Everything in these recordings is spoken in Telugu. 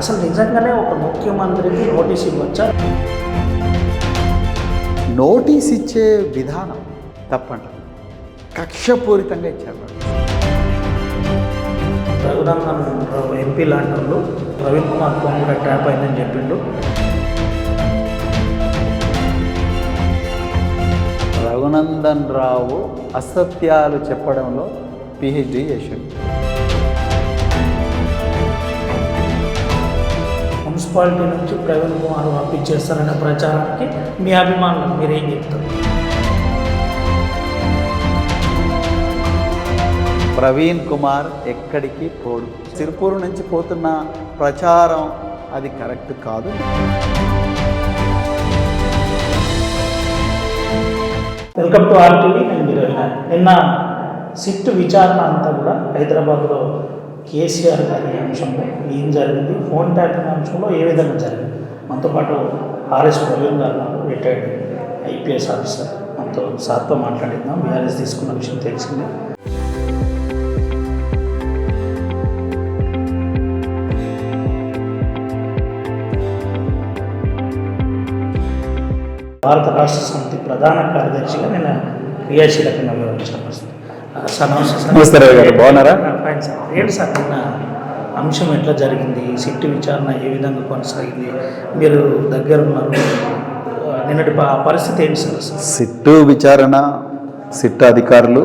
అసలు నిజంగానే ఒక ముఖ్యమంత్రికి నోటీస్ ఇవ్వచ్చా? నోటీస్ ఇచ్చే విధానం తప్పంట, కక్షపూరితంగా ఇచ్చారు. రఘునందన్ ఎంపీ లాంటి వాళ్ళు ప్రవీణ్ కుమార్ ఫోన్ కూడా ట్యాప్ అయిందని చెప్పిండు. రఘునందన్ రావు అసత్యాలు చెప్పడంలో పిహెచ్డి చేశాడు. మున్సిపాలిటీ నుంచి ప్రవీణ్ కుమార్ పంపించేస్తారనే ప్రచారానికి మీ అభిమానులు మీరేం చెప్తారు? ప్రవీణ్ కుమార్ ఎక్కడికి పోడు. సిరిపూరు నుంచి పోతున్న ప్రచారం అది కరెక్ట్ కాదు. Welcome to RTV. నిన్న సిట్ విచారణ అంతా కూడా హైదరాబాద్లో కేసీఆర్ గారి అంశంలో ఏం జరిగింది, ఫోన్ ట్యాపింగ్ అంశంలో ఏ విధంగా జరిగింది, మనతో పాటు ఆర్ఎస్ ప్రవీణ్ గారు రిటైర్డ్ ఐపీఎస్ ఆఫీసర్, మనతో సార్తో మాట్లాడిద్దాం. బీఆర్ఎస్ తీసుకున్న విషయం తెలిసిందే. భారత రాష్ట్ర సమితి ప్రధాన కార్యదర్శిగా నేను క్రియాశీలకంగా వివరించాను. సార్ నమస్తే. సార్ నమస్తే రవి గారు, బాగున్నారా? Fine sir. ఏంటి సార్ నిన్న అంశం ఎట్లా జరిగింది, సిట్ విచారణ ఏ విధంగా కొనసాగింది, మీరు దగ్గర ఉన్నారు, నిన్నటి పరిస్థితి ఏంటి సార్? సిట్టు విచారణ, సిట్ అధికారులు,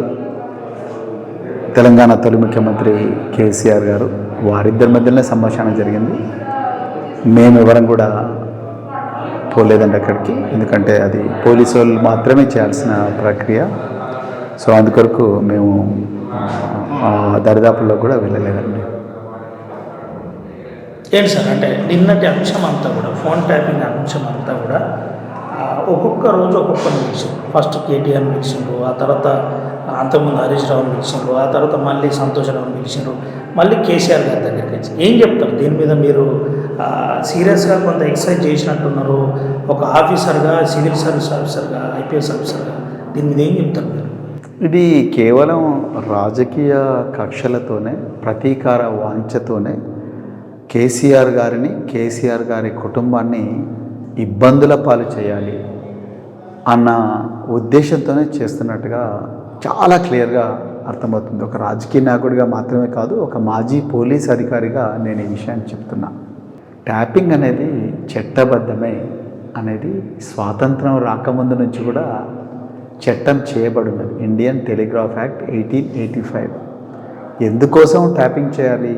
తెలంగాణ తొలి ముఖ్యమంత్రి కేసీఆర్ గారు, వారిద్దరి మధ్యలోనే సంభాషణ జరిగింది. మేమెవరం కూడా పోలేదండి అక్కడికి, ఎందుకంటే అది పోలీసు వాళ్ళు మాత్రమే చేయాల్సిన ప్రక్రియ. సో అందుకొరకు మేము దరిదాపుల్లో కూడా వెళ్ళలేదండి. ఏంటి సార్ అంటే నిన్నటి అంశం అంతా కూడా, ఫోన్ ట్యాపింగ్ అంశం అంతా కూడా ఒక్కొక్క రోజు ఒక్కొక్కరిని పిలిచిండ్రు. ఫస్ట్ కేటీఆర్ పిలిచిండ్రు, ఆ తర్వాత అంతకుముందు హరీష్ రావుని పిలిచిండ్రు, ఆ తర్వాత మళ్ళీ సంతోషరావుని పిలిచిండ్రు, మళ్ళీ కేసీఆర్ గారి దగ్గరికి వచ్చి ఏం చెప్తారు దీని మీద? మీరు సీరియస్గా కొంత ఎక్సర్సైజ్ చేసినట్టున్నారు, ఒక ఆఫీసర్గా, సివిల్ సర్వీస్ ఆఫీసర్గా, ఐపీఎస్ ఆఫీసర్గా, దీని మీద ఏం చెప్తారు మీరు? ఇది కేవలం రాజకీయ కక్షలతోనే, ప్రతీకార వాంఛతోనే కేసీఆర్ గారిని, కేసీఆర్ గారి కుటుంబాన్ని ఇబ్బందుల పాలు చేయాలి అన్న ఉద్దేశంతోనే చేస్తున్నట్టుగా చాలా క్లియర్గా అర్థమవుతుంది. ఒక రాజకీయ నాయకుడిగా మాత్రమే కాదు, ఒక మాజీ పోలీస్ అధికారిగా నేను ఈ విషయాన్ని చెప్తున్నా. ట్యాపింగ్ అనేది చట్టబద్ధమే అనేది స్వాతంత్రం రాకముందు నుంచి కూడా చట్టం చేయబడినది. Indian telegraph act 1885. ఎందుకోసం ట్యాపింగ్ చేయాలి?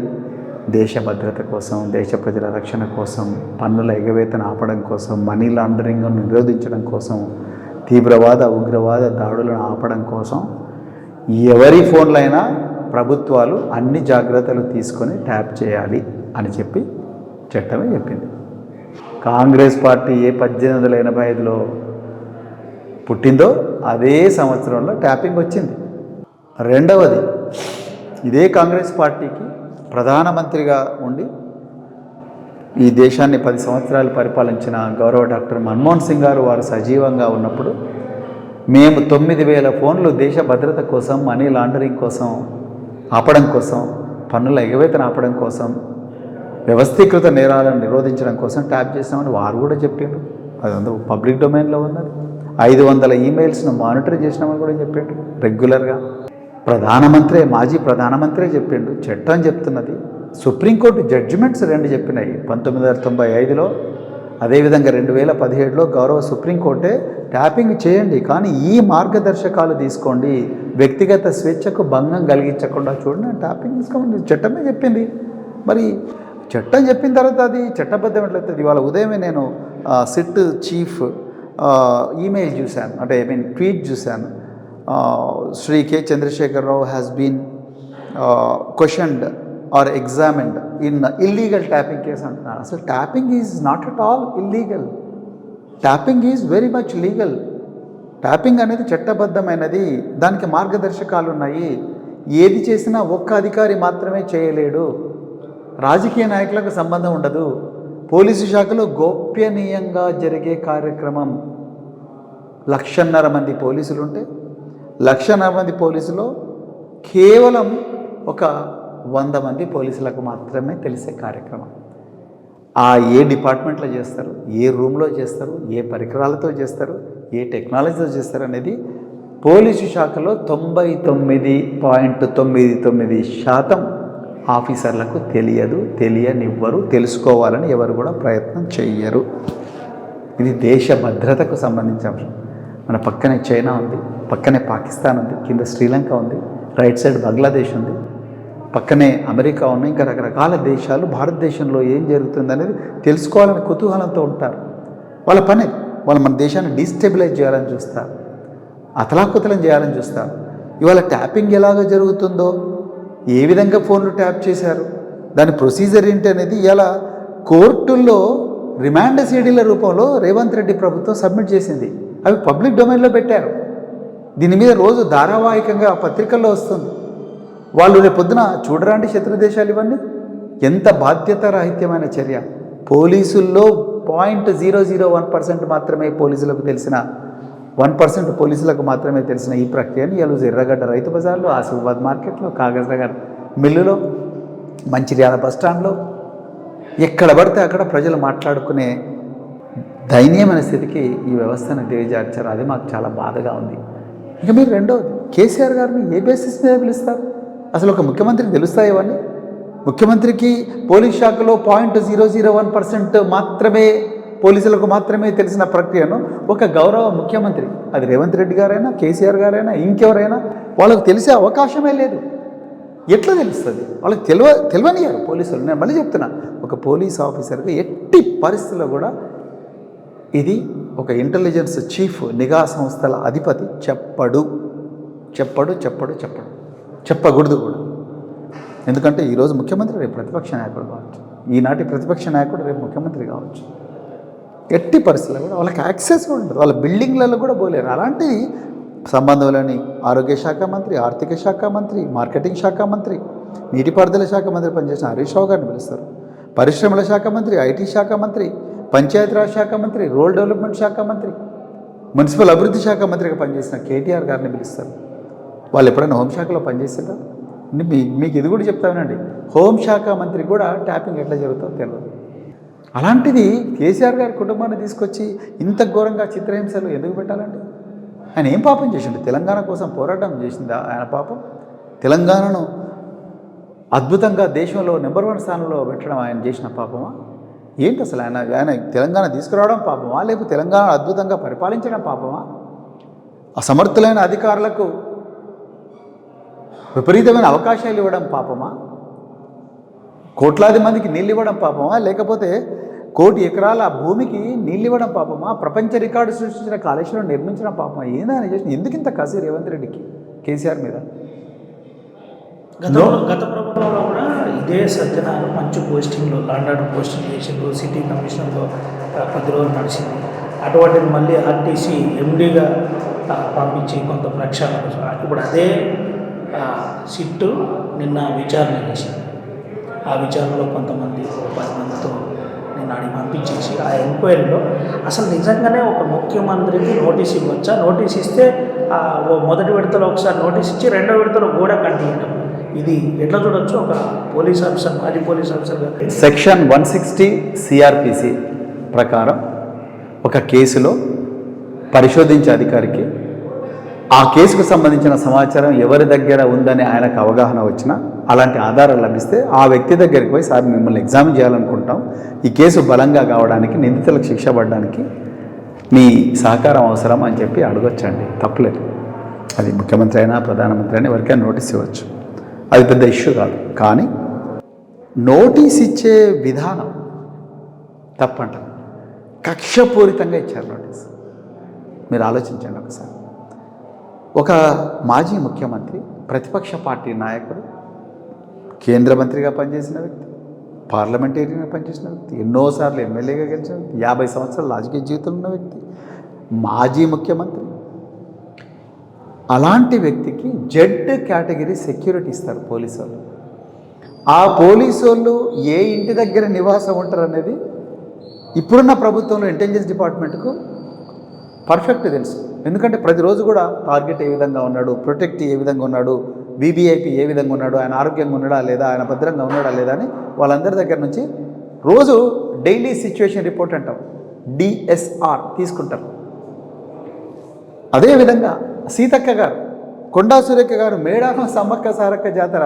దేశ భద్రత కోసం, దేశ ప్రజల రక్షణ కోసం, పన్నుల ఎగవేతను ఆపడం కోసం, మనీ లాండరింగ్ను నిరోధించడం కోసం, తీవ్రవాద ఉగ్రవాద దాడులను ఆపడం కోసం ఎవరి ఫోన్లైనా ప్రభుత్వాలు అన్ని జాగ్రత్తలు తీసుకొని ట్యాప్ చేయాలి అని చెప్పి చట్టమే చెప్పింది. కాంగ్రెస్ పార్టీ ఏ 1885లో పుట్టిందో అదే సంవత్సరంలో ట్యాపింగ్ వచ్చింది. రెండవది, ఇదే కాంగ్రెస్ పార్టీకి ప్రధానమంత్రిగా ఉండి ఈ దేశాన్ని 10 సంవత్సరాలు పరిపాలించిన గౌరవ డాక్టర్ మన్మోహన్ సింగ్ గారు వారు సజీవంగా ఉన్నప్పుడు మేము 9,000 ఫోన్లు దేశ భద్రత కోసం, మనీ లాండరింగ్ కోసం ఆపడం కోసం, పన్నుల ఎగవేతను ఆపడం కోసం, వ్యవస్థీకృత నేరాలను నిరోధించడం కోసం ట్యాప్ చేసామని వారు కూడా చెప్పారు. అదంతా పబ్లిక్ డొమైన్లో ఉన్నది. 500 ఈమెయిల్స్ను మానిటర్ చేసినామని కూడా చెప్పిండు రెగ్యులర్గా. ప్రధానమంత్రి, మాజీ ప్రధానమంత్రి చెప్పిండు, చట్టం చెప్తున్నది. సుప్రీంకోర్టు జడ్జిమెంట్స్ 2 చెప్పినాయి, 1995లో, అదేవిధంగా 2017లో గౌరవ సుప్రీంకోర్టే ట్యాపింగ్ చేయండి, కానీ ఈ మార్గదర్శకాలు తీసుకోండి, వ్యక్తిగత స్వేచ్ఛకు భంగం కలిగించకుండా చూడండి, ట్యాపింగ్ తీసుకోండి, చట్టమే చెప్పింది. మరి చట్టం చెప్పిన తర్వాత అది చట్టబద్ధం ఎట్లయితుంది? ఇవాళ ఉదయమే నేను సిట్ చీఫ్ ఈమెయిల్ చూశాను, అంటే ట్వీట్ చూశాను. Shri K Chandrashekar Rao has been questioned or examined in illegal tapping case అంటున్నారు. అసలు tapping is not at all illegal. Tapping is very much legal. Tapping అనేది చట్టబద్ధమైనది, దానికి మార్గదర్శకాలు ఉన్నాయి. ఏది చేసినా ఒక్క అధికారి మాత్రమే చేయలేడు, రాజకీయ నాయకులకు సంబంధం ఉండదు. పోలీసు శాఖలో గోప్యనీయంగా జరిగే కార్యక్రమం. 1,50,000 మంది పోలీసులు ఉంటే 1,50,000 మంది పోలీసులో కేవలం ఒక 100 మంది పోలీసులకు మాత్రమే తెలిసే కార్యక్రమం. ఏ డిపార్ట్మెంట్లో చేస్తారు, ఏ రూమ్లో చేస్తారు, ఏ పరికరాలతో చేస్తారు, ఏ టెక్నాలజీతో చేస్తారు అనేది పోలీసు శాఖలో 99.99% ఆఫీసర్లకు తెలియదు, తెలియనివ్వరు, తెలుసుకోవాలని ఎవరు కూడా ప్రయత్నం చెయ్యరు. ఇది దేశ భద్రతకు సంబంధించిన అంశం. మన పక్కనే చైనా ఉంది, పక్కనే పాకిస్తాన్ ఉంది, కింద శ్రీలంక ఉంది, రైట్ సైడ్ బంగ్లాదేశ్ ఉంది, పక్కనే అమెరికా ఉన్నాయి, ఇంకా రకరకాల దేశాలు. భారతదేశంలో ఏం జరుగుతుంది అనేది తెలుసుకోవాలని కుతూహలంతో ఉంటారు. వాళ్ళ పని వాళ్ళు మన దేశాన్ని డీస్టెబిలైజ్ చేయాలని చూస్తారు, అతలాకుతలం చేయాలని చూస్తారు. ఇవాళ ట్యాపింగ్ ఎలాగ జరుగుతుందో, ఏ విధంగా ఫోన్లు ట్యాప్ చేశారు, దాని ప్రొసీజర్ ఏంటి అనేది ఇలా కోర్టుల్లో రిమాండ్ సీడీల రూపంలో రేవంత్ రెడ్డి ప్రభుత్వం సబ్మిట్ చేసింది. అవి పబ్లిక్ డొమైన్లో పెట్టారు. దీని మీద రోజు ధారావాహికంగా పత్రికల్లో వస్తుంది. వాళ్ళు రేపొద్దున చూడరాండి శత్రు దేశాలు ఇవన్నీ. ఎంత బాధ్యతారాహిత్యమైన చర్య. పోలీసుల్లో 0.001% మాత్రమే పోలీసులకు తెలిసిన 1% పోలీసులకు మాత్రమే తెలిసిన ఈ ప్రక్రియను ఈరోజు ఎర్రగడ్డ రైతు బజార్లో, ఆసిఫాబాద్ మార్కెట్లో, కాగజ్ నగర్ మిల్లులో, మంచిర్యాల బస్టాండ్లో, ఎక్కడ పడితే అక్కడ ప్రజలు మాట్లాడుకునే దయనీయమైన స్థితికి ఈ వ్యవస్థను దిగజార్చారు. అది మాకు చాలా బాధగా ఉంది. ఇక మీరు రెండవది, కేసీఆర్ గారిని ఏ బేసిస్ మీద పిలుస్తారు? అసలు ఒక ముఖ్యమంత్రికి తెలుస్తాయి ఇవన్నీ? ముఖ్యమంత్రికి పోలీస్ శాఖలో 0.001% మాత్రమే పోలీసులకు మాత్రమే తెలిసిన ప్రక్రియను ఒక గౌరవ ముఖ్యమంత్రి, అది రేవంత్ రెడ్డి గారైనా, కేసీఆర్ గారైనా, ఇంకెవరైనా, వాళ్ళకు తెలిసే అవకాశమే లేదు. ఎట్లా తెలుస్తుంది? వాళ్ళకి తెలియనియారు పోలీసులు. నేను మళ్ళీ చెప్తున్నా, ఒక పోలీస్ ఆఫీసర్గా ఎట్టి పరిస్థితుల్లో కూడా ఇది ఒక ఇంటెలిజెన్స్ చీఫ్, నిఘా సంస్థల అధిపతి చెప్పకూడదు కూడా. ఎందుకంటే ఈరోజు ముఖ్యమంత్రి, రేపు ప్రతిపక్ష నాయకుడు కావచ్చు, ఈనాటి ప్రతిపక్ష నాయకుడు రేపు ముఖ్యమంత్రి కావచ్చు. ఎట్టి పరిస్థితుల్లో కూడా వాళ్ళకి యాక్సెస్ కూడా ఉండదు, వాళ్ళ బిల్డింగ్లలో కూడా పోలేరు. అలాంటి సంబంధంలోని ఆరోగ్య శాఖ మంత్రి, ఆర్థిక శాఖ మంత్రి, మార్కెటింగ్ శాఖ మంత్రి, నీటిపారుదల శాఖ మంత్రి పనిచేసిన హరీష్ రావు గారిని పిలుస్తారు. పరిశ్రమల శాఖ మంత్రి, ఐటీ శాఖ మంత్రి, పంచాయతీరాజ్ శాఖ మంత్రి, రూరల్ డెవలప్మెంట్ శాఖ మంత్రి, మున్సిపల్ అభివృద్ధి శాఖ మంత్రిగా పనిచేసిన కేటీఆర్ గారిని పిలుస్తారు. వాళ్ళు ఎప్పుడైనా హోంశాఖలో పనిచేస్తారా? మీకు ఇది కూడా చెప్తానండి, హోంశాఖ మంత్రి కూడా ట్యాపింగ్ ఎట్లా జరుగుతుందో తెలియదు. అలాంటిది కేసీఆర్ గారి కుటుంబాన్ని తీసుకొచ్చి ఇంత ఘోరంగా చిత్రహింసలు ఎందుకు పెట్టాలండి? ఆయన ఏం పాపం చేసిండు? తెలంగాణ కోసం పోరాటం చేసిందా ఆయన పాపం? తెలంగాణను అద్భుతంగా దేశంలో నెంబర్ 1 స్థానంలో పెట్టడం ఆయన చేసిన పాపమా? ఏంటి అసలు? ఆయన తెలంగాణ తీసుకురావడం పాపమా, లేకపోతే తెలంగాణ అద్భుతంగా పరిపాలించడం పాపమా? అసమర్థులైన అధికారులకు విపరీతమైన అవకాశాలు ఇవ్వడం పాపమా? కోట్లాది మందికి నీళ్ళు ఇవ్వడం పాపమా, లేకపోతే 1 కోటి ఎకరాల భూమికి నీళ్ళు ఇవ్వడం పాపమా, ప్రపంచ రికార్డు సృష్టించిన కాళేశ్వరం నిర్మించడం పాపమా? ఏందని చేసిన? ఎందుకు ఇంత కసి రేవంత్ రెడ్డికి కేసీఆర్ మీద? గత ప్రభుత్వంలో కూడా ఇదే సజ్జనాలు మంచి పోస్టింగ్లో, లాండ్ పోస్టింగ్ చేసిండు, సిటీ కమిషన్లో కొద్ది రోజులు నడిచింది. అటువంటిది మళ్ళీ ఆర్టీసీ ఎండీగా పంపించి కొంత ప్రక్షాళన. ఇప్పుడు అదే సిట్టు నిన్న విచారణ చేసింది. ఆ విచారణలో కొంతమంది 10 మందితో నేను అడిగి పంపించేసి ఆ ఎంక్వైరీలో అసలు నిజంగానే ఒక ముఖ్యమంత్రికి నోటీస్ ఇవ్వచ్చా? నోటీస్ ఇస్తే మొదటి విడతలో ఒకసారి నోటీస్ ఇచ్చి రెండో విడతలో కూడా కంటిన్యూ. ఇది ఎట్లా చూడొచ్చు? ఒక పోలీస్ ఆఫీసర్, మాజీ పోలీస్ ఆఫీసర్గా సెక్షన్ 160 సిఆర్పిసి ప్రకారం ఒక కేసులో పరిశోధించే అధికారికి ఆ కేసుకు సంబంధించిన సమాచారం ఎవరి దగ్గర ఉందని ఆయనకు అవగాహన వచ్చినా, అలాంటి ఆధారాలు లభిస్తే ఆ వ్యక్తి దగ్గరికి పోయి, సార్ మిమ్మల్ని ఎగ్జామిన్ చేయాలనుకుంటాం, ఈ కేసు బలంగా కావడానికి, నిందితులకు శిక్ష పడడానికి మీ సహకారం అవసరం అని చెప్పి అడగొచ్చండి, తప్పులేదు. అది ముఖ్యమంత్రి అయినా ప్రధానమంత్రి అయినా ఎవరికైనా నోటీస్ ఇవ్వచ్చు, అది పెద్ద ఇష్యూ కాదు. కానీ నోటీస్ ఇచ్చే విధానం తప్పంట. కక్షపూరితంగా ఇచ్చారు నోటీస్. మీరు ఆలోచించండి ఒకసారి. ఒక మాజీ ముఖ్యమంత్రి, ప్రతిపక్ష పార్టీ నాయకుడు, కేంద్ర మంత్రిగా పనిచేసిన వ్యక్తి, పార్లమెంటేరియన్గా పనిచేసిన వ్యక్తి, ఎన్నోసార్లు ఎమ్మెల్యేగా గెలిచిన వ్యక్తి, 50 సంవత్సరాల రాజకీయ జీవితం ఉన్న వ్యక్తి, మాజీ ముఖ్యమంత్రి. అలాంటి వ్యక్తికి జెడ్ కేటగిరీ సెక్యూరిటీ ఇస్తారు పోలీసు వాళ్ళు. ఆ పోలీసు వాళ్ళు ఏ ఇంటి దగ్గర నివాసం ఉంటారు అనేది ఇప్పుడున్న ప్రభుత్వంలో ఇంటెలిజెన్స్ డిపార్ట్మెంట్కు పర్ఫెక్ట్ తెలుసు. ఎందుకంటే ప్రతిరోజు కూడా టార్గెట్ ఏ విధంగా ఉన్నాడు, ప్రొటెక్ట్ ఏ విధంగా ఉన్నాడు, బీబీఐపీ ఏ విధంగా ఉన్నాడు, ఆయన ఆరోగ్యంగా ఉన్నాడా లేదా, ఆయన భద్రంగా ఉన్నాడా లేదా అని వాళ్ళందరి దగ్గర నుంచి రోజు డైలీ సిచ్యువేషన్ రిపోర్ట్ అంటాం, డిఎస్ఆర్ తీసుకుంటారు. అదేవిధంగా సీతక్క గారు, కొండా సురేఖ గారు మేడారం సమ్మక్క సారక్క జాతర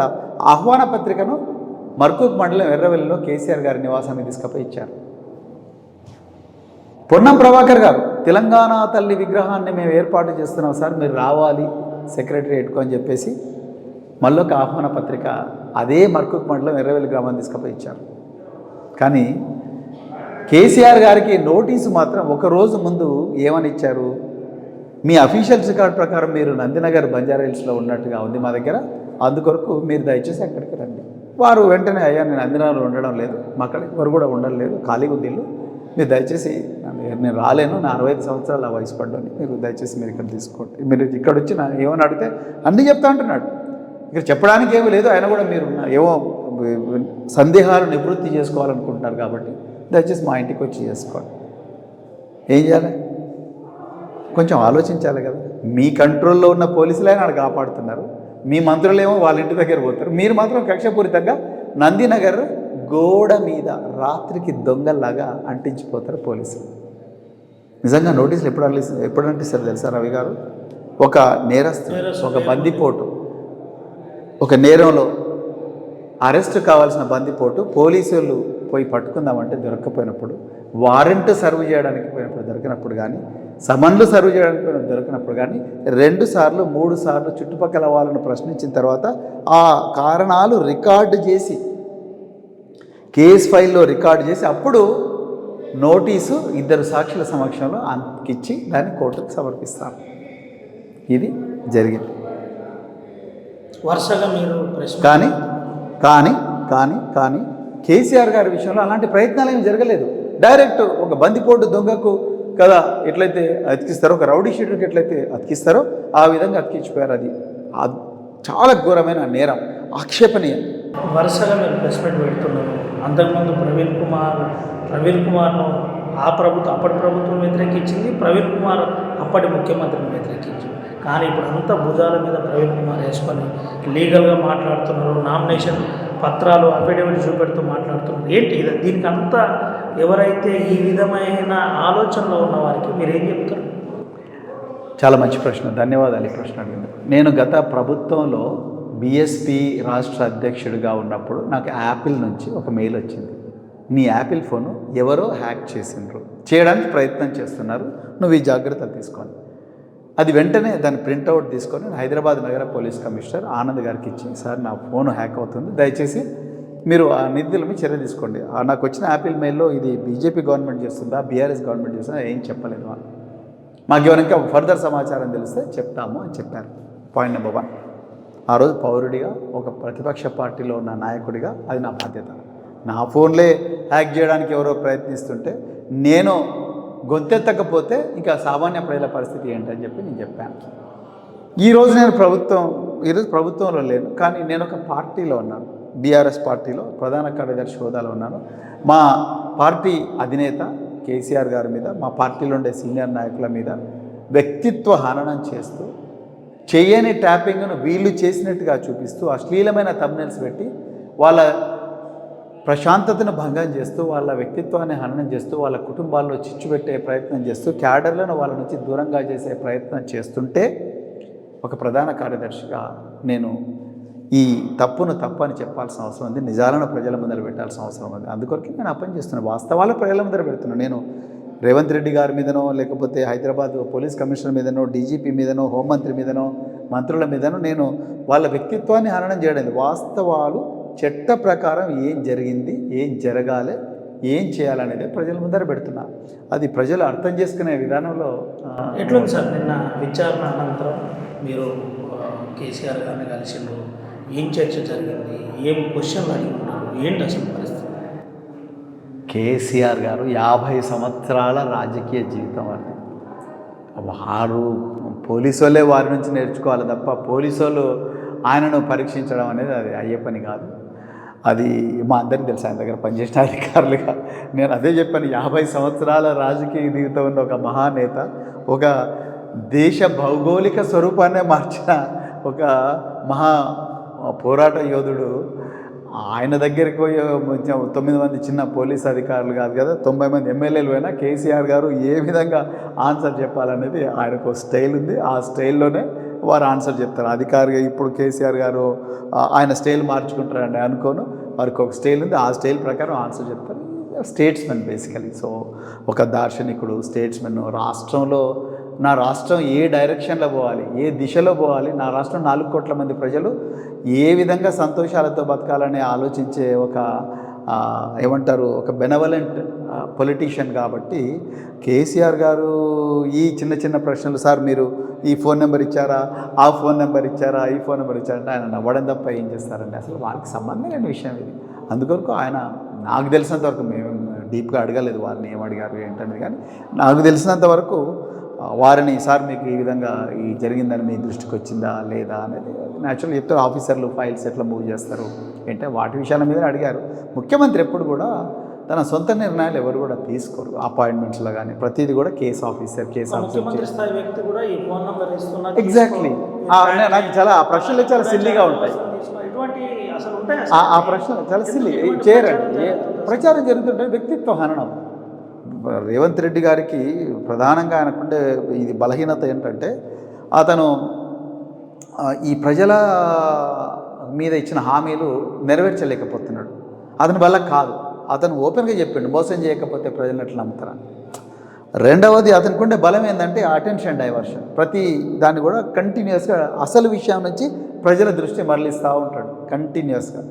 ఆహ్వాన పత్రికను మర్కూక్ మండలం ఎర్రవెల్లిలో కేసీఆర్ గారి నివాసానికి తీసుకుపోయి ఇచ్చారు. పొన్నం ప్రభాకర్ గారు తెలంగాణ తల్లి విగ్రహాన్ని మేము ఏర్పాటు చేస్తున్నాం సార్, మీరు రావాలి సెక్రటరియట్కు అని చెప్పేసి మళ్ళీ ఒక ఆహ్వాన పత్రిక అదే మర్కూక్ మండలం ఎర్రవెల్లి గ్రామాన్ని తీసుకుపోయి ఇచ్చారు. కానీ కేసీఆర్ గారికి నోటీసు మాత్రం ఒకరోజు ముందు ఏమని ఇచ్చారు, మీ అఫీషియల్స్ రికార్డ్ ప్రకారం మీరు నందినగర్ బంజారా హిల్స్లో ఉన్నట్టుగా ఉంది మా దగ్గర, అందుకొరకు మీరు దయచేసి అక్కడికి రండి. వారు వెంటనే అయ్యా నేను నందినగర్లో ఉండడం లేదు, మా అక్కడ ఎవరు కూడా ఉండలేదు, ఖాళీగా ఉంది ఇల్లు, మీరు దయచేసి నేను రాలేను, నా 65 సంవత్సరాల వయసు పడ్డాను, మీరు దయచేసి మీరు ఇక్కడ తీసుకోండి, మీరు ఇక్కడ వచ్చి నా ఏమని అడిగితే అన్నీ చెప్తా అంటున్నాడు. ఇక్కడ చెప్పడానికి ఏమీ లేదు, ఆయన కూడా మీరు ఏమో సందేహాలు నివృత్తి చేసుకోవాలనుకుంటున్నారు కాబట్టి దయచేసి మా ఇంటికి వచ్చి చేసుకోండి. ఏం చేయాలి, కొంచెం ఆలోచించాలి కదా. మీ కంట్రోల్లో ఉన్న పోలీసులే ఆయన కాపాడుతున్నారు, మీ మంత్రులేమో వాళ్ళ ఇంటి దగ్గర పోతారు, మీరు మాత్రం కక్షపూరితంగా నందినగర్ గోడ మీద రాత్రికి దొంగల్లాగా అంటించిపోతారు పోలీసులు. నిజంగా నోటీసులు ఎప్పుడు అంటిస్తారు తెలుసా రవి గారు? ఒక నేరస్తుడు, ఒక బందిపోటు, ఒక నేరంలో అరెస్ట్ కావాల్సిన బందిపోటు పోలీసులు పోయి పట్టుకుందామంటే దొరక్కపోయినప్పుడు, వారెంట్ సర్వ్ చేయడానికి పోయినప్పుడు దొరికినప్పుడు కానీ, సమన్లు సర్వ్ చేయడానికి పోయినప్పుడు దొరికినప్పుడు కానీ 2 సార్లు 3 సార్లు చుట్టుపక్కల వాళ్ళను ప్రశ్నించిన తర్వాత ఆ కారణాలు రికార్డు చేసి కేస్ ఫైల్లో రికార్డు చేసి అప్పుడు నోటీసు 2 సాక్షుల సమక్షంలో అంకిచ్చి దాన్ని కోర్టుకు సమర్పిస్తారు. ఇది జరిగింది. వరుసగా మీరు కానీ కానీ కానీ కానీ కేసీఆర్ గారి విషయంలో అలాంటి ప్రయత్నాలు ఏమి జరగలేదు. డైరెక్ట్ ఒక బందిపోటు దొంగకు కదా ఎట్లయితే అతికిస్తారో, ఒక రౌడీ షీటర్కి ఎట్లయితే అతికిస్తారో ఆ విధంగా అతికించిపోయారు. అది చాలా ఘోరమైన నేరం, ఆక్షేపణీయం. వరుసగా మీరు ప్రెస్ మీట్ పెడుతున్నారు. అంతకుముందు ప్రవీణ్ కుమార్ను అప్పటి ప్రభుత్వం వ్యతిరేకించింది, ప్రవీణ్ కుమార్ అప్పటి ముఖ్యమంత్రిని వ్యతిరేకించింది. కానీ ఇప్పుడు అంతా భుజాల మీద ప్రవీణ్ కుమార్ వేసుకొని లీగల్గా మాట్లాడుతున్నారు, నామినేషన్ పత్రాలు అఫిడవిట్ చూపెడుతూ మాట్లాడుతున్నారు. ఏంటి ఇది? దీనికి అంతా ఎవరైతే ఈ విధమైన ఆలోచనలో ఉన్న వారికి మీరు ఏం చెప్తారు? చాలా మంచి ప్రశ్న, ధన్యవాదాలు ఈ ప్రశ్న అడిగినందుకు. నేను గత ప్రభుత్వంలో బీఎస్పీ రాష్ట్ర అధ్యక్షుడిగా ఉన్నప్పుడు నాకు యాపిల్ నుంచి ఒక మెయిల్ వచ్చింది, నీ యాపిల్ ఫోను ఎవరో హ్యాక్ చేయడానికి ప్రయత్నం చేస్తున్నారు, నువ్వు ఈ జాగ్రత్తలు తీసుకోండి. అది వెంటనే దాన్ని ప్రింట్అవుట్ తీసుకొని హైదరాబాద్ నగర పోలీస్ కమిషనర్ ఆనంద్ గారికి ఇచ్చి, సార్ నా ఫోను హ్యాక్ అవుతుంది, దయచేసి మీరు ఆ నిధుల మీద చర్య తీసుకోండి. నాకు వచ్చిన యాపిల్ మెయిల్లో ఇది బీజేపీ గవర్నమెంట్ చేస్తుందా బీఆర్ఎస్ గవర్నమెంట్ చేస్తుందా ఏం చెప్పలేదు అని. మాకు ఎవరైనా ఫర్దర్ సమాచారం తెలిస్తే చెప్తాము అని చెప్పారు. పాయింట్ నెంబర్ 1, ఆ రోజు పౌరుడిగా ఒక ప్రతిపక్ష పార్టీలో ఉన్న నాయకుడిగా అది నా బాధ్యత. నా ఫోన్లే హ్యాక్ చేయడానికి ఎవరో ప్రయత్నిస్తుంటే నేను గొంతెత్తకపోతే ఇంకా సామాన్య ప్రజల పరిస్థితి ఏంటని చెప్పి నేను చెప్పాను. ఈరోజు ప్రభుత్వంలో లేను, కానీ నేను ఒక పార్టీలో ఉన్నాను, బీఆర్ఎస్ పార్టీలో ప్రధాన కార్యదర్శి హోదాలో ఉన్నాను. మా పార్టీ అధినేత కేసీఆర్ గారి మీద, మా పార్టీలో ఉండే సీనియర్ నాయకుల మీద వ్యక్తిత్వ హననం చేస్తూ, చేయని ట్యాపింగ్ను వీళ్ళు చేసినట్టుగా చూపిస్తూ, అశ్లీలమైన థంబ్నెయిల్స్ పెట్టి వాళ్ళ ప్రశాంతతను భంగం చేస్తూ, వాళ్ళ వ్యక్తిత్వాన్ని హననం చేస్తూ, వాళ్ళ కుటుంబాల్లో చిచ్చు పెట్టే ప్రయత్నం చేస్తూ, క్యాడర్లను వాళ్ళ నుంచి దూరంగా చేసే ప్రయత్నం చేస్తుంటే ఒక ప్రధాన కార్యదర్శిగా నేను ఈ తప్పును తప్పని చెప్పాల్సిన అవసరం ఉంది, నిజాలను ప్రజల ముందర పెట్టాల్సిన అవసరం ఉంది. అందుకొరకు నేను ఆ పని చేస్తున్నాను, వాస్తవాలు ప్రజల ముందర పెడుతున్నాను. నేను రేవంత్ రెడ్డి గారి మీదనో, లేకపోతే హైదరాబాద్ పోలీస్ కమిషనర్ మీదనో, డీజీపీ మీదనో, హోంమంత్రి మీదనో, మంత్రుల మీదనో నేను వాళ్ళ వ్యక్తిత్వాన్ని హననం చేయడం, వాస్తవాలు చట్ట ప్రకారం ఏం జరిగింది, ఏం జరగాలి, ఏం చేయాలనేది ప్రజల ముందర పెడుతున్నా. అది ప్రజలు అర్థం చేసుకునే విధానంలో ఎట్లుంది సార్? నిన్న విచారణ అనంతరం మీరు కేసీఆర్ గారిని కలిసిండ్రు, ఏం చర్చ జరిగింది, ఏం క్వశ్చన్లు అడుగుతున్నారు, ఏంటి అసలు పరిస్థితి? కేసీఆర్ గారు 50 సంవత్సరాల రాజకీయ జీవితం అది. వారు పోలీసు వాళ్ళే వారి నుంచి నేర్చుకోవాలి తప్ప పోలీసు వాళ్ళు ఆయనను పరీక్షించడం అనేది అది అయ్యే పని కాదు. అది మా అందరికీ తెలుసు, ఆయన దగ్గర పనిచేసిన అధికారులుగా నేను అదే చెప్పాను. 50 సంవత్సరాల రాజకీయ జీవితం ఉన్న ఒక మహానేత, ఒక దేశ భౌగోళిక స్వరూపాన్నే మార్చిన ఒక మహా పోరాట యోధుడు, ఆయన దగ్గరికి పోయి 9 మంది చిన్న పోలీస్ అధికారులు కాదు కదా, 90 మంది ఎమ్మెల్యేలు పోయినా కేసీఆర్ గారు ఏ విధంగా ఆన్సర్ చెప్పాలనేది ఆయనకు స్టైల్ ఉంది. ఆ స్టైల్లోనే వారు ఆన్సర్ చెప్తారు. అధికారిగా ఇప్పుడు కేసీఆర్ గారు ఆయన స్టైల్ మార్చుకుంటారండి అనుకోను, వారికి ఒక స్టైల్ ఉంది. ఆ స్టైల్ ప్రకారం ఆన్సర్ చెప్తారు. Statesmen basically. సో ఒక దార్శనికుడు, స్టేట్స్మెన్. రాష్ట్రంలో నా రాష్ట్రం ఏ డైరెక్షన్లో పోవాలి, ఏ దిశలో పోవాలి, నా రాష్ట్రం 4 కోట్ల మంది ప్రజలు ఏ విధంగా సంతోషాలతో బతకాలని ఆలోచించే ఒక ఏమంటారు, ఒక బెనవలెంట్ పొలిటీషియన్. కాబట్టి కేసీఆర్ గారు ఈ చిన్న చిన్న ప్రశ్నలు, సార్ మీరు ఈ ఫోన్ నెంబర్ ఇచ్చారా, ఆ ఫోన్ నెంబర్ ఇచ్చారా, ఈ ఫోన్ నెంబర్ ఇచ్చారంటే ఆయన నవ్వడం తప్ప ఏం చేస్తారండి? అసలు వాళ్ళకి సంబంధం లేని విషయం ఇది. అందుకొరకు ఆయన, నాకు తెలిసినంత వరకు, మేము డీప్గా అడగలేదు వారిని ఏం అడిగారు ఏంటనేది, కానీ నాకు తెలిసినంత వరకు వారిని, సార్ మీకు ఈ విధంగా ఈ జరిగిందని మీ దృష్టికి వచ్చిందా లేదా అనేది న్యాచురల్గా చెప్తారు. ఆఫీసర్లు ఫైల్స్ ఎట్లా మూవ్ చేస్తారు అంటే వాటి విషయాల మీద అడిగారు. ముఖ్యమంత్రి ఎప్పుడు కూడా తన సొంత నిర్ణయాలు ఎవరు కూడా తీసుకోరు. అపాయింట్మెంట్స్లో కానీ ప్రతిదీ కూడా కేస్ ఆఫీసర్ స్థాయి వ్యక్తి కూడా ఈ ఫోన్ నంబర్ ఇస్తున్నా. ఎగ్జాక్ట్లీ. నాకు చాలా ఆ ప్రశ్నలు చాలా సిల్లీగా ఉంటాయి. ఆ ప్రశ్న చాలా సిల్లీ చేయరండి. ప్రచారం జరుగుతుంటే వ్యక్తిత్వ హననం. రేవంత్ రెడ్డి గారికి ప్రధానంగా ఆయనకుండే ఇది బలహీనత ఏంటంటే, అతను ఈ ప్రజల మీద ఇచ్చిన హామీలు నెరవేర్చలేకపోతున్నాడు. అతని వల్ల కాదు. అతను ఓపెన్గా చెప్పిండు, మోసం చేయకపోతే ప్రజలు ఎట్లా నమ్ముతారా. రెండవది, అతనికి ఉండే బలం ఏంటంటే అటెన్షన్ డైవర్షన్. ప్రతి దాన్ని కూడా కంటిన్యూస్గా అసలు విషయం నుంచి ప్రజల దృష్టి మరలిస్తూ ఉంటాడు కంటిన్యూస్గా.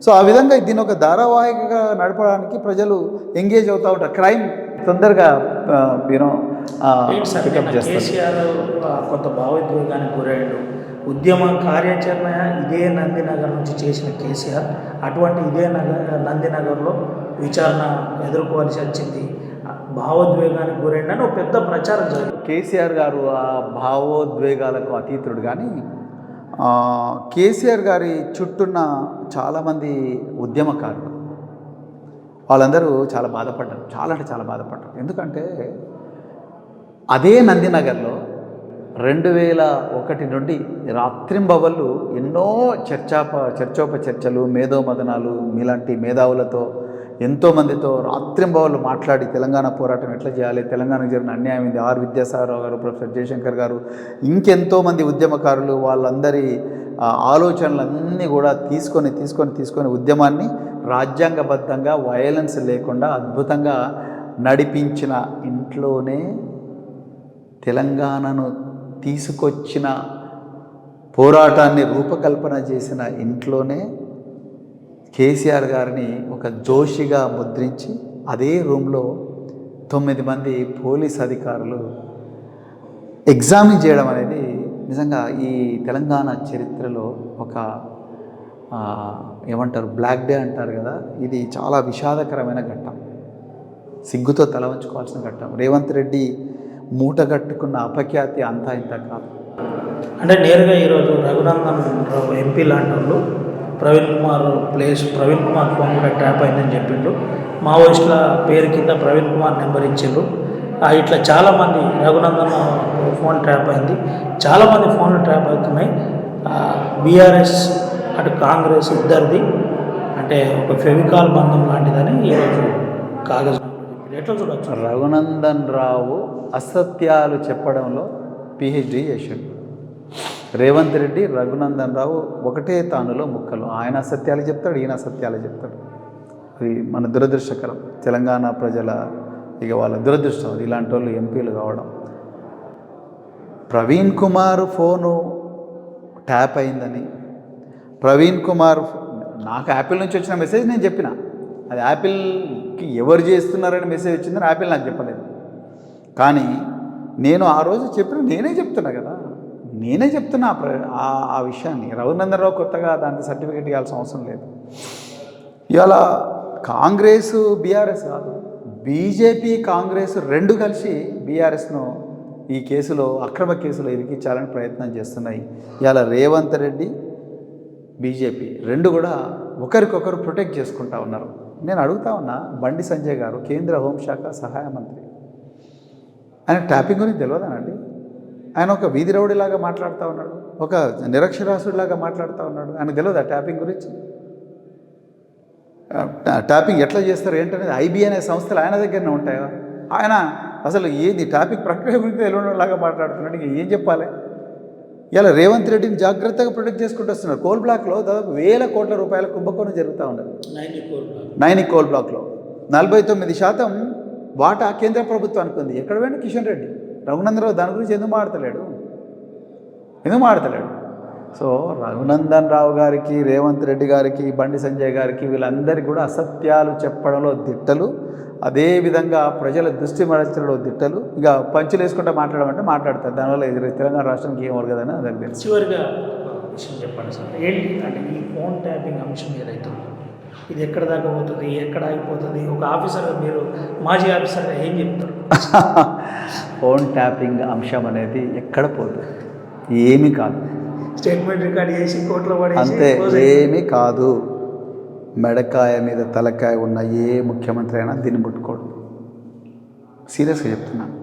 సో ఆ విధంగా దీని ఒక ధారావాహికగా నడపడానికి ప్రజలు ఎంగేజ్ అవుతూ ఉంటారు. క్రైమ్ తొందరగా కేసీఆర్ కొంత భావోద్వేగానికి గురయ్యాడు. ఉద్యమ కార్యాచరణ ఇదే నందినగర్ నుంచి చేసిన కేసీఆర్ అటువంటి ఇదే నందినగర్లో విచారణ ఎదుర్కోవాల్సి వచ్చింది, భావోద్వేగానికి గురైందని ఒక పెద్ద ప్రచారం జరిగింది. కేసీఆర్ గారు ఆ భావోద్వేగాలకు అతీతుడు. కానీ కేసీఆర్ గారి చుట్టూన్న చాలామంది ఉద్యమకారులు వాళ్ళందరూ చాలా బాధపడ్డారు. చాలా అంటే చాలా బాధపడ్డారు. ఎందుకంటే అదే నందినగర్లో 2001 నుండి రాత్రింబవళ్ళు ఎన్నో చర్చోపచర్చలు, మేధోమదనాలు, మీలాంటి మేధావులతో ఎంతోమందితో రాత్రింబవళ్ళు మాట్లాడి తెలంగాణ పోరాటం ఎట్లా చేయాలి, తెలంగాణకు జరిగిన అన్యాయం ఇది, ఆర్ విద్యాసాగరరావు గారు, ప్రొఫెసర్ జయశంకర్ గారు, ఇంకెంతోమంది ఉద్యమకారులు వాళ్ళందరి ఆలోచనలన్నీ కూడా తీసుకొని ఉద్యమాన్ని రాజ్యాంగబద్ధంగా వయలెన్స్ లేకుండా అద్భుతంగా నడిపించిన ఇంట్లోనే, తెలంగాణను తీసుకొచ్చిన పోరాటాన్ని రూపకల్పన చేసిన ఇంట్లోనే కేసీఆర్ గారిని ఒక జోషిగా ముద్రించి అదే రూమ్లో 9 మంది పోలీస్ అధికారులు ఎగ్జామిన్ చేయడం అనేది నిజంగా ఈ తెలంగాణ చరిత్రలో ఒక ఏమంటారు, బ్లాక్ డే అంటారు కదా, ఇది చాలా విషాదకరమైన ఘట్టం. సిగ్గుతో తల వంచుకోవాల్సిన ఘట్టం. రేవంత్ రెడ్డి మూటగట్టుకున్న అపఖ్యాతి అంతా ఇంత కాదు. అంటే నేరుగా ఈరోజు రఘునందన్ రావు ఎంపీ లాంటి వాళ్ళు ప్రవీణ్ కుమార్ ఫోన్ కూడా ట్యాప్ అయిందని చెప్పిండు. మావోయిస్టుల పేరు కింద ప్రవీణ్ కుమార్ నెంబర్ ఇచ్చిండు. ఇట్లా చాలామంది రఘునందన్ ఫోన్ ట్యాప్ అయింది, చాలామంది ఫోన్లు ట్యాప్ అవుతున్నాయి. బీఆర్ఎస్ అటు కాంగ్రెస్ ఇద్దరిది అంటే ఒక ఫెవికాల్ బంధం లాంటిదని ఈరోజు కాగజ్ ఎట్లా చూడవచ్చు. రఘునందన్ రావు అసత్యాలు చెప్పడంలో పిహెచ్డి చేశాడు. రేవంత్ రెడ్డి, రఘునందన్ రావు ఒకటే తానులో ముక్కలు. ఆయన అసత్యాలు చెప్తాడు, ఈయన అసత్యాలు చెప్తాడు. అది మన దురదృష్టకరం. తెలంగాణ ప్రజల వాళ్ళ దురదృష్టం ఇలాంటి వాళ్ళు ఎంపీలు కావడం. ప్రవీణ్ కుమార్ ఫోను ట్యాప్ అయిందని, ప్రవీణ్ కుమార్, నాకు యాపిల్ నుంచి వచ్చిన మెసేజ్ నేను చెప్పిన, అది యాపిల్కి ఎవరు చేస్తున్నారని మెసేజ్ వచ్చిందని యాపిల్ నాకు చెప్పలేదు. కానీ నేను ఆ రోజు నేనే చెప్తున్నా కదా, నేనే చెప్తున్నా ఆ విషయాన్ని. రఘునందన్ రావు కొత్తగా దానికి సర్టిఫికేట్ ఇవ్వాల్సిన అవసరం లేదు. ఇవాళ కాంగ్రెస్ బీఆర్ఎస్ కాదు, బీజేపీ కాంగ్రెస్ రెండు కలిసి బీఆర్ఎస్ను ఈ కేసులో, అక్రమ కేసులో ఇరికించాలని ప్రయత్నం చేస్తున్నాయి. ఇవాళ రేవంత్ రెడ్డి, బీజేపీ రెండు కూడా ఒకరికొకరు ప్రొటెక్ట్ చేసుకుంటా ఉన్నారు. నేను అడుగుతా ఉన్నా, బండి సంజయ్ గారు కేంద్ర హోంశాఖ సహాయ మంత్రి, ఆయన ట్యాపింగ్ గురించి తెలియదానండి? ఆయన ఒక వీధి రౌడీలాగా మాట్లాడుతూ ఉన్నాడు, ఒక నిరక్షరాస్యుడిలాగా మాట్లాడుతూ ఉన్నాడు. ఆయనకు తెలియదా ట్యాపింగ్ గురించి? ట్యాపింగ్ ఎట్లా చేస్తారు ఏంటనేది ఐబీ అనే సంస్థలు ఆయన దగ్గరనే ఉంటాయా? ఆయన అసలు ఏది ట్యాపింగ్ ప్రక్రియ గురించి తెలియలాగా మాట్లాడుతున్నాడు. ఇంక ఏం చెప్పాలి? ఇలా రేవంత్ రెడ్డిని జాగ్రత్తగా ప్రొటెక్ట్ చేసుకుంటూ వస్తున్నారు. కోల్ బ్లాక్లో దాదాపు 1000 కోట్ల రూపాయల కుంభకోణం జరుగుతూ ఉన్నది. నైని కోల్ బ్లాక్లో 49% వాటా కేంద్ర ప్రభుత్వానికి ఉంది. ఎక్కడ పోయినా కిషన్ రెడ్డి, రఘునందరావు దాని గురించి ఎందుకు మాడతలేడు? సో రఘునందన్ రావు గారికి, రేవంత్ రెడ్డి గారికి, బండి సంజయ్ గారికి వీళ్ళందరికీ కూడా అసత్యాలు చెప్పడంలో దిట్టలు, అదేవిధంగా ప్రజల దృష్టి మరల్చడంలో దిట్టలు. ఇక పంచులు వేసుకుంటూ మాట్లాడమంటే మాట్లాడతారు. దానివల్ల తెలంగాణ రాష్ట్రానికి ఏం వరగదని అందరికి తెలుసు. చివరిగా విషయం చెప్పండి సార్, ఏంటి అంటే ఈ ఫోన్ ట్యాపింగ్ అంశం ఏదైతే ఉందో ఇది ఎక్కడ దాకా పోతుంది, ఎక్కడ ఆగిపోతుంది? ఒక ఆఫీసర్గా మీరు, మాజీ ఆఫీసర్గా ఏం చెప్తారు? ఫోన్ ట్యాపింగ్ అంశం అనేది ఎక్కడ పోదు, ఏమీ కాదు. స్టేట్మెంట్ రికార్డ్ చేసి కోర్టులో పడేసి అంతే, ఏమీ కాదు. మెడకాయ మీద తలకాయ ఉన్న ఏ ముఖ్యమంత్రి అయినా దీన్ని ముట్టుకోడు. సీరియస్గా చెప్తున్నాను.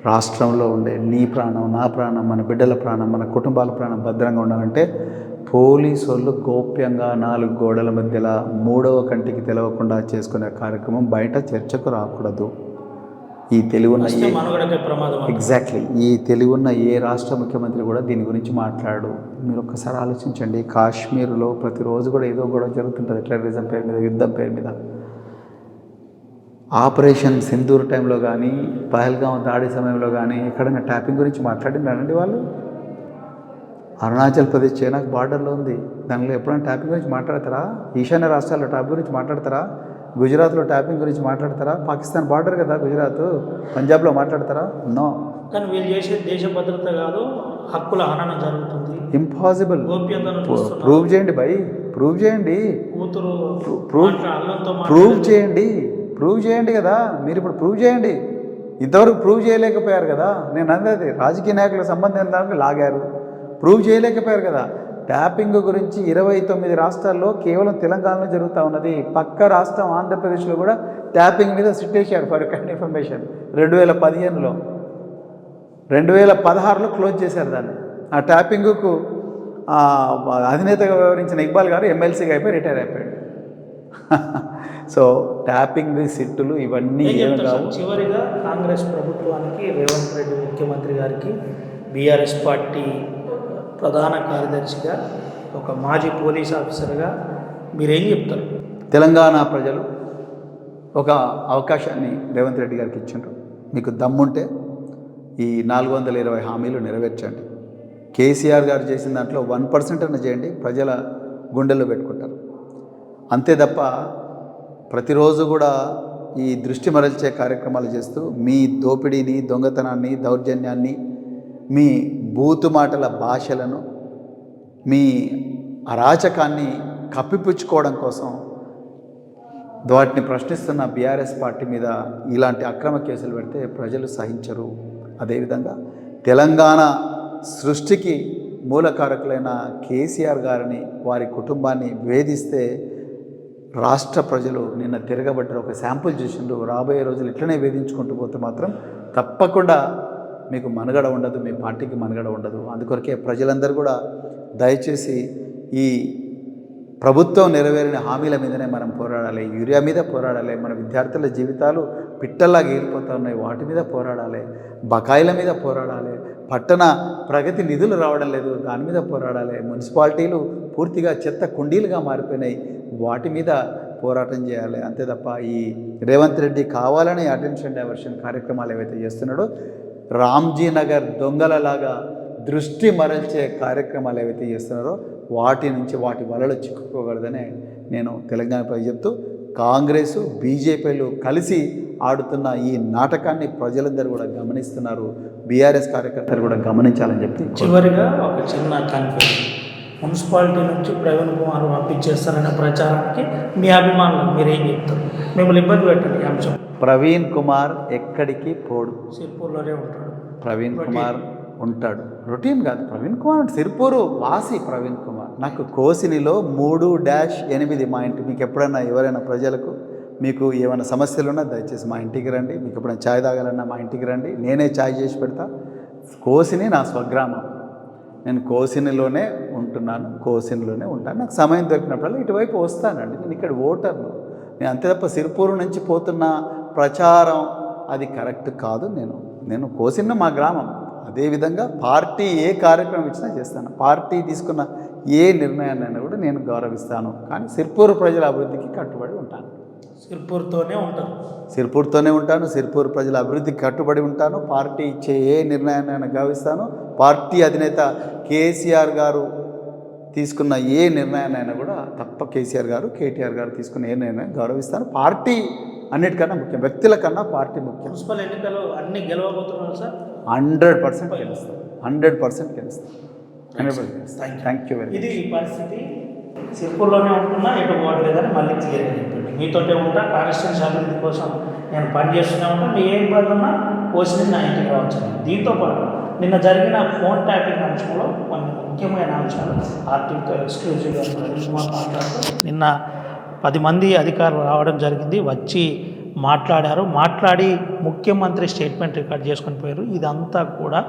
రాష్ట్రంలో ఉండే నీ ప్రాణం, నా ప్రాణం, మన బిడ్డల ప్రాణం, మన కుటుంబాల ప్రాణం భద్రంగా ఉండాలంటే పోలీసు వాళ్ళు గోప్యంగా 4 గోడల మధ్యలో 3వ కంటికి తెలవకుండా చేసుకునే కార్యక్రమం బయట చర్చకు రాకూడదు. ఈ తెలివున్న ఎగ్జాక్ట్లీ ఈ తెలివున్న ఏ రాష్ట్ర ముఖ్యమంత్రి కూడా దీని గురించి మాట్లాడు. మీరు ఒక్కసారి ఆలోచించండి. కాశ్మీర్లో ప్రతిరోజు కూడా ఏదో గొడవ జరుగుతుంటుంది, టెర్రరిజం పేరు మీద, యుద్ధం పేరు మీద. ఆపరేషన్ సింధూర్ టైంలో కానీ, పహల్గాం దాడి సమయంలో కానీ ఎక్కడైనా ట్యాపింగ్ గురించి మాట్లాడిందండి వాళ్ళు? అరుణాచల్ ప్రదేశ్ చైనాకు బార్డర్లో ఉంది, దానిలో ఎప్పుడైనా ట్యాపింగ్ గురించి మాట్లాడతారా? ఈశాన్య రాష్ట్రాల్లో ట్యాపింగ్ గురించి మాట్లాడతారా? గుజరాత్లో ట్యాపింగ్ గురించి మాట్లాడతారా? పాకిస్తాన్ బార్డర్ కదా గుజరాత్, పంజాబ్లో మాట్లాడతారా? నో. కానీ వీళ్ళు చేసే దేశ భద్రత కాదు, హక్కుల హననం జరుగుతుంది. ఇంపాసిబుల్. గోప్యతను ప్రూవ్ చేయండి బై, ప్రూవ్ చేయండి, కూతురు ప్రూవ్ చేయండి కదా. మీరు ఇప్పుడు ప్రూవ్ చేయండి. ఇంతవరకు ప్రూవ్ చేయలేకపోయారు కదా. నేను అనేది రాజకీయ నాయకులకు సంబంధించిన దానికి లాగారు, ప్రూవ్ చేయలేకపోయారు కదా. ట్యాపింగ్ గురించి 29 రాష్ట్రాల్లో కేవలం తెలంగాణలో జరుగుతూ ఉన్నది. పక్క రాష్ట్రం ఆంధ్రప్రదేశ్లో కూడా ట్యాపింగ్ మీద సిట్ వేశారు ఫర్ కైండ్ ఇన్ఫర్మేషన్. 2015లో, 2016లో క్లోజ్ చేశారు దాన్ని. ఆ ట్యాపింగ్కు అధినేతగా వ్యవహరించిన ఇక్బాల్ గారు ఎమ్మెల్సీగా అయిపోయి రిటైర్ అయిపోయాడు. సో ట్యాపింగ్ సిట్టులు ఇవన్నీ ఏమి కావు. చివరిగా కాంగ్రెస్ ప్రభుత్వానికి, రేవంత్ రెడ్డి ముఖ్యమంత్రి గారికి, బీఆర్ఎస్ పార్టీ ప్రధాన కార్యదర్శిగా, ఒక మాజీ పోలీస్ ఆఫీసర్గా మీరేం చెప్తారు? తెలంగాణ ప్రజలు ఒక అవకాశాన్ని రేవంత్ రెడ్డి గారికి ఇచ్చిండ్రు. మీకు దమ్ముంటే ఈ 420 హామీలు నెరవేర్చండి. కేసీఆర్ గారు చేసిన దాంట్లో 1% అన్న చేయండి, ప్రజల గుండెల్లో పెట్టుకుంటారు. అంతే తప్ప ప్రతిరోజు కూడా ఈ దృష్టి మరల్చే కార్యక్రమాలు చేస్తూ మీ దోపిడీని, దొంగతనాన్ని, దౌర్జన్యాన్ని, మీ బూతు మాటల భాషలను, మీ అరాచకాన్ని కప్పిపుచ్చుకోవడం కోసం వాటిని ప్రశ్నిస్తున్న బీఆర్ఎస్ పార్టీ మీద ఇలాంటి అక్రమ కేసులు పెడితే ప్రజలు సహించరు. అదేవిధంగా తెలంగాణ సృష్టికి మూలకారకులైన కేసీఆర్ గారిని, వారి కుటుంబాన్ని వేధిస్తే రాష్ట్ర ప్రజలు నిన్న తిరగబడ్డారు. ఒక శాంపుల్ చూసిండ్రు. రాబోయే రోజులు ఇట్లనే వేధించుకుంటూ పోతే మాత్రం తప్పకుండా మీకు మనుగడ ఉండదు, మీ పార్టీకి మనుగడ ఉండదు. అందుకొరకే ప్రజలందరూ కూడా దయచేసి ఈ ప్రభుత్వం నెరవేరిన హామీల మీదనే మనం పోరాడాలి. యూరియా మీద పోరాడాలి. మన విద్యార్థుల జీవితాలు పిట్టల్లాగా ఏరిపోతూ ఉన్నాయి, వాటి మీద పోరాడాలి. బకాయిల మీద పోరాడాలి. పట్టణ ప్రగతి నిధులు రావడం లేదు, దాని మీద పోరాడాలి. మున్సిపాలిటీలు పూర్తిగా చెత్త కుండీలుగా మారిపోయినాయి, వాటి మీద పోరాటం చేయాలి. అంతే తప్ప ఈ రేవంత్ రెడ్డి కావాలని అటెన్షన్ డైవర్షన్ కార్యక్రమాలు ఏవైతే చేస్తున్నాడో, రామ్జీ నగర్ దొంగలలాగా దృష్టి మరల్చే కార్యక్రమాలు ఏవైతే చేస్తున్నారో వాటి నుంచి, వాటి వలలో చిక్కుకోగలదని నేను తెలంగాణ ప్రజలు చెప్తూ, కాంగ్రెసు బీజేపీలు కలిసి ఆడుతున్న ఈ నాటకాన్ని ప్రజలందరూ కూడా గమనిస్తున్నారు. బీఆర్ఎస్ కార్యకర్తలు కూడా గమనించాలని చెప్పి చివరిగా ఒక చిన్న కన్ఫ్యూజన్. మున్సిపాలిటీ నుంచి ప్రవీణ్ కుమార్ పంపించేస్తారనే ప్రచారానికి మీ అభిమానులు మీరేం చెప్తారు? మిమ్మల్ని ఇబ్బంది పెట్టండి ఈ అంశం. ప్రవీణ్ కుమార్ ఎక్కడికి పోడు, సిర్పూర్లోనే ఉంటాడు. ప్రవీణ్ కుమార్ ఉంటాడు. రొటీన్ కాదు. ప్రవీణ్ కుమార్ అంటే సిర్పూరు వాసి ప్రవీణ్ కుమార్. నాకు కోసినిలో 3-8 మా ఇంటి, మీకు ఎప్పుడైనా ఎవరైనా ప్రజలకు మీకు ఏమైనా సమస్యలు ఉన్నా దయచేసి మా ఇంటికి రండి. మీకు ఎప్పుడైనా ఛాయ్ తాగాలన్నా మా ఇంటికి రండి, నేనే ఛాయ్ చేసి పెడతా. కోసిని నా స్వగ్రామం. నేను కోసినిలోనే ఉంటున్నాను, కోసిన్లోనే ఉంటాను. నాకు సమయం దొరికినప్పుడల్లా ఇటువైపు వస్తానండి. నేను ఇక్కడ ఓటర్ను. నేను అంతే తప్ప సిరిపూర్ నుంచి పోతున్న ప్రచారం అది కరెక్ట్ కాదు. నేను కోసిన్న మా గ్రామం. అదేవిధంగా పార్టీ ఏ కార్యక్రమం ఇచ్చినా చేస్తాను. పార్టీ తీసుకున్న ఏ నిర్ణయాన్నైనా కూడా నేను గౌరవిస్తాను. కానీ సిరిపూర్ ప్రజల అభివృద్ధికి కట్టుబడి ఉంటాను. సిర్పూర్తోనే ఉంటారు. సిరిపూర్తోనే ఉంటాను. సిరిపూర్ ప్రజల అభివృద్ధికి కట్టుబడి ఉంటాను. పార్టీ ఇచ్చే ఏ నిర్ణయాన్ని గౌరవిస్తాను. పార్టీ అధినేత కేసీఆర్ గారు తీసుకున్న ఏ నిర్ణయాన్నైనా కూడా కేసీఆర్ గారు, కేటీఆర్ గారు తీసుకున్న ఏ నిర్ణయం గౌరవిస్తాను. పార్టీ అన్నిటికన్నా ముఖ్యం, వ్యక్తుల కన్నా పార్టీ ముఖ్యం. మున్సిపల్ ఎన్నికలు అన్ని గెలవబోతున్నారు సార్. 100% గెలుస్తాం. 100% గెలుస్తాం. Thank you very much. ఇది పరిస్థితి. సిర్పూర్లోనే ఉంటున్నా, ఎటు పోవట్లేదని మళ్ళీ క్లియర్గా చెప్పండి. మీతోటే ఉంటా, కాన్స్టిట్యూన్సీ అభివృద్ధి కోసం నేను పనిచేస్తూనే ఉంటాను. మీ ఏ ఇబ్బంది ఉన్నా పోసి నా ఇంటికి రావచ్చు. దీంతో పాటు నిన్న జరిగిన ఫోన్ ట్యాపింగ్ అంశంలో కొన్ని ముఖ్యమైన అంశాలు ఆర్టీతో ఎక్స్క్లూజివ్గా మాట్లాడుతూ నిన్న 10 మంది అధికారులు రావడం జరిగింది. వచ్చి మాట్లాడి ముఖ్యమంత్రి స్టేట్మెంట్ రికార్డ్ చేసుకొని పోయారు. ఇదంతా కూడా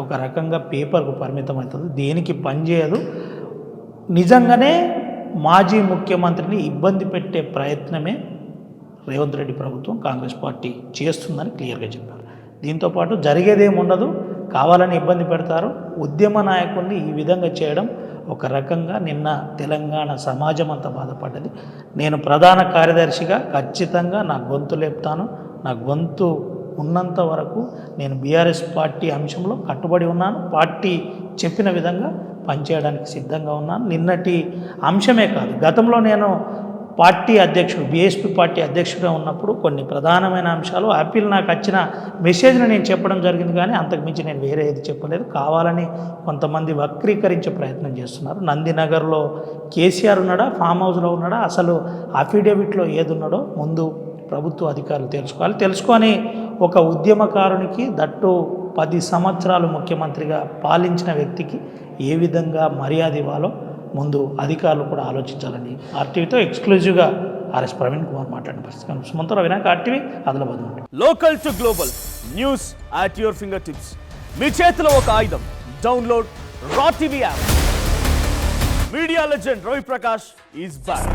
ఒక రకంగా పేపర్కు పరిమితం అవుతుంది, దేనికి పనిచేయదు. నిజంగానే మాజీ ముఖ్యమంత్రిని ఇబ్బంది పెట్టే ప్రయత్నమే రేవంత్ రెడ్డి ప్రభుత్వం, కాంగ్రెస్ పార్టీ చేస్తుందని క్లియర్గా చెప్పారు. దీంతోపాటు జరిగేదేముండదు, కావాలని ఇబ్బంది పెడతారు. ఉద్యమ నాయకుల్ని ఈ విధంగా చేయడం ఒక రకంగా నిన్న తెలంగాణ సమాజం అంతా బాధపడ్డది. నేను ప్రధాన కార్యదర్శిగా ఖచ్చితంగా నా గొంతు లేపుతాను. నా గొంతు ఉన్నంత వరకు నేను బీఆర్ఎస్ పార్టీ అంశంలో కట్టుబడి ఉన్నాను. పార్టీ చెప్పిన విధంగా పనిచేయడానికి సిద్ధంగా ఉన్నాను. నిన్నటి అంశమే కాదు, గతంలో నేను పార్టీ అధ్యక్షుడు, బీఎస్పీ పార్టీ అధ్యక్షుడిగా ఉన్నప్పుడు కొన్ని ప్రధానమైన అంశాలు యాపిల్ నాకు వచ్చిన మెసేజ్ని నేను చెప్పడం జరిగింది. కానీ అంతకుమించి నేను వేరే ఏది చెప్పలేదు. కావాలని కొంతమంది వక్రీకరించే ప్రయత్నం చేస్తున్నారు. నందినగర్లో కేసీఆర్ ఉన్నాడా, ఫామ్ హౌస్లో ఉన్నాడా, అసలు అఫిడవిట్లో ఏది ఉన్నాడో ముందు ప్రభుత్వ అధికారులు తెలుసుకోవాలి. తెలుసుకొని ఒక ఉద్యమకారునికి, దట్టు 10 సంవత్సరాలు ముఖ్యమంత్రిగా పాలించిన వ్యక్తికి ఏ విధంగా మర్యాద ఇవ్వాలో ముందు అధికారులు కూడా ఆలోచించాలని ఆర్టీవీతో ఎక్స్క్లూజివ్గా ఆర్ఎస్ ప్రవీణ్ కుమార్ మాట్లాడిన పరిస్థితి. Sumantharao Vinayak, RTV, Adilabad. Local to global news at your finger tips. మీ చేతిలో ఒక ఆయుధం. డౌన్లోడ్ రా TV app. Media legend Ravi Prakash is back.